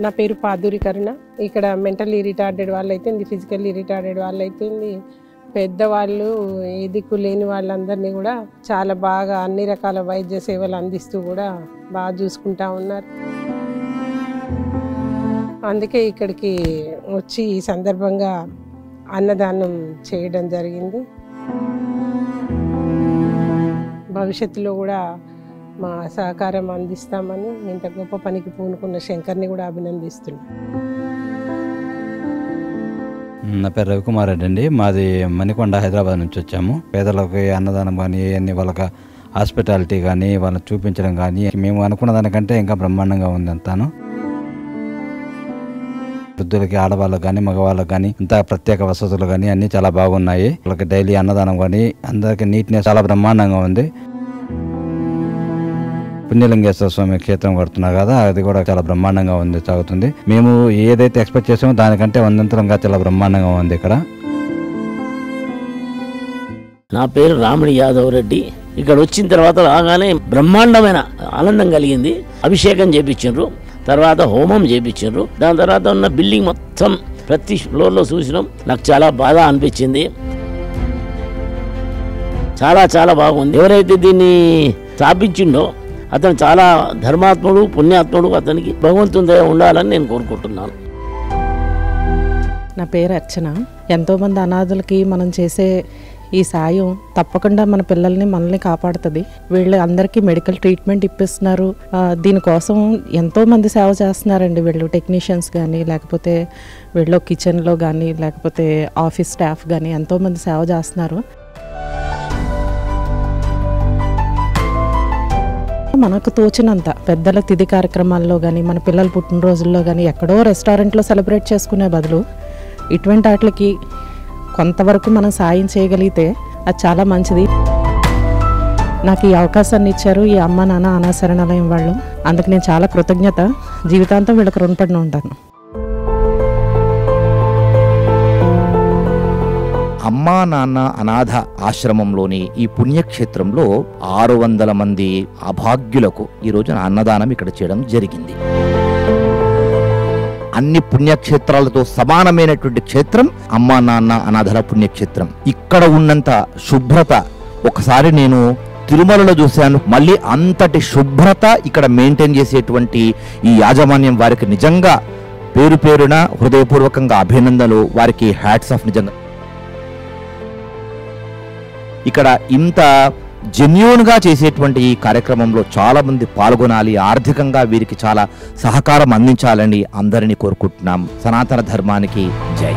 నా పేరు పాదూరి కరుణ. ఇక్కడ మెంటల్లీ రిటార్డెడ్ వాళ్ళు అయితే, ఫిజికల్లీ రిటార్డెడ్ వాళ్ళు అయితే, పెద్దవాళ్ళు, ఏ దిక్కు లేని వాళ్ళందరినీ కూడా చాలా బాగా అన్ని రకాల వైద్య సేవలు అందిస్తూ కూడా బాగా చూసుకుంటా ఉన్నారు. అందుకే ఇక్కడికి వచ్చి ఈ సందర్భంగా అన్నదానం చేయడం జరిగింది. భవిష్యత్తులో కూడా మా సహకారం అందిస్తామని ఇంత గొప్ప పనికి పూనుకున్న శంకర్ని కూడా అభినందిస్తున్నాను. నా పేరు రవికుమార్ రెడ్డి అండి. మాది మణికొండ, హైదరాబాద్ నుంచి వచ్చాము. పేదలకు అన్నదానం కానీ, అన్ని వాళ్ళకి హాస్పిటాలిటీ కానీ, వాళ్ళని చూపించడం కానీ మేము అనుకున్న దానికంటే ఇంకా బ్రహ్మాండంగా ఉంది అంతాను. వృద్ధులకి, ఆడవాళ్ళకి కానీ, మగవాళ్ళకి కానీ ఇంత ప్రత్యేక వసతులు కానీ అన్నీ చాలా బాగున్నాయి. వాళ్ళకి డైలీ అన్నదానం కానీ అందరికీ నీట్నెస్ చాలా బ్రహ్మాండంగా ఉంది. పుణ్యలింగేశ్వర స్వామి క్షేత్రం కడుతున్నారు కదా, అది కూడా చాలా బ్రహ్మాండంగా ఉంది, సాగుతుంది. మేము ఏదైతే ఎక్స్పెక్ట్ చేసామో దానికంటే వందంతరంగా చాలా బ్రహ్మాండంగా ఉంది ఇక్కడ. నా పేరు రాముడి యాదవ్ రెడ్డి. ఇక్కడ వచ్చిన తర్వాత రాగానే బ్రహ్మాండమైన ఆనందం కలిగింది. అభిషేకం చేపించారు, తర్వాత హోమం చేపించారు. దాని తర్వాత ఉన్న బిల్డింగ్ మొత్తం ప్రతి ఫ్లోర్లో చూసినాం. నాకు చాలా బాధ అనిపించింది. చాలా చాలా బాగుంది. ఎవరైతే దీన్ని స్థాపించిండో అతను చాలా ధర్మాత్ముడు, పుణ్యాత్ముడు. అతనికి భగవంతుని దయ ఉండాలని నేను కోరుకుంటున్నాను. నా పేరు అర్చన. ఎంతోమంది అనాథులకి మనం చేసే ఈ సాయం తప్పకుండా మన పిల్లల్ని, మనల్ని కాపాడుతుంది. వీళ్ళు అందరికీ మెడికల్ ట్రీట్మెంట్ ఇప్పిస్తున్నారు. దీనికోసం ఎంతోమంది సేవ చేస్తున్నారండి. వీళ్ళు టెక్నీషియన్స్ కానీ, లేకపోతే వీళ్ళు కిచెన్లో కానీ, లేకపోతే ఆఫీస్ స్టాఫ్ కానీ ఎంతోమంది సేవ చేస్తున్నారు. మనకు తోచినంత పెద్దల తిథి కార్యక్రమాల్లో కానీ, మన పిల్లల పుట్టినరోజుల్లో కానీ, ఎక్కడో రెస్టారెంట్లో సెలబ్రేట్ చేసుకునే బదులు ఇటువంటి వాటికి కొంతవరకు మనం సాయం చేయగలిగితే అది చాలా మంచిది. నాకు ఈ అవకాశాన్ని ఇచ్చారు ఈ అమ్మ నాన్న అనాశరణాలయం వాళ్ళు. అందుకు నేను చాలా కృతజ్ఞత. జీవితాంతం వీళ్ళకి రుణపడి ఉంటాను. అమ్మా నాన్న అనాథ ఆశ్రమంలోని ఈ పుణ్యక్షేత్రంలో 600 మంది అభాగ్యులకు ఈరోజు అన్నదానం ఇక్కడ చేయడం జరిగింది. అన్ని పుణ్యక్షేత్రాలతో సమానమైనటువంటి క్షేత్రం అమ్మా నాన్న అనాథల పుణ్యక్షేత్రం. ఇక్కడ ఉన్నంత శుభ్రత ఒకసారి నేను తిరుమలలో చూశాను. మళ్ళీ అంతటి శుభ్రత ఇక్కడ మెయింటైన్ చేసేటువంటి ఈ యాజమాన్యం వారికి నిజంగా పేరు పేరున హృదయపూర్వకంగా అభినందనలు. వారికి హ్యాట్స్ ఆఫ్. నిజంగా ఇక్కడ ఇంత జెన్యూన్గా చేసేటువంటి ఈ కార్యక్రమంలో చాలా మంది పాల్గొనాలి. ఆర్థికంగా వీరికి చాలా సహకారం అందించాలని అందరినీ కోరుకుంటున్నాం. సనాతన ధర్మానికి జై.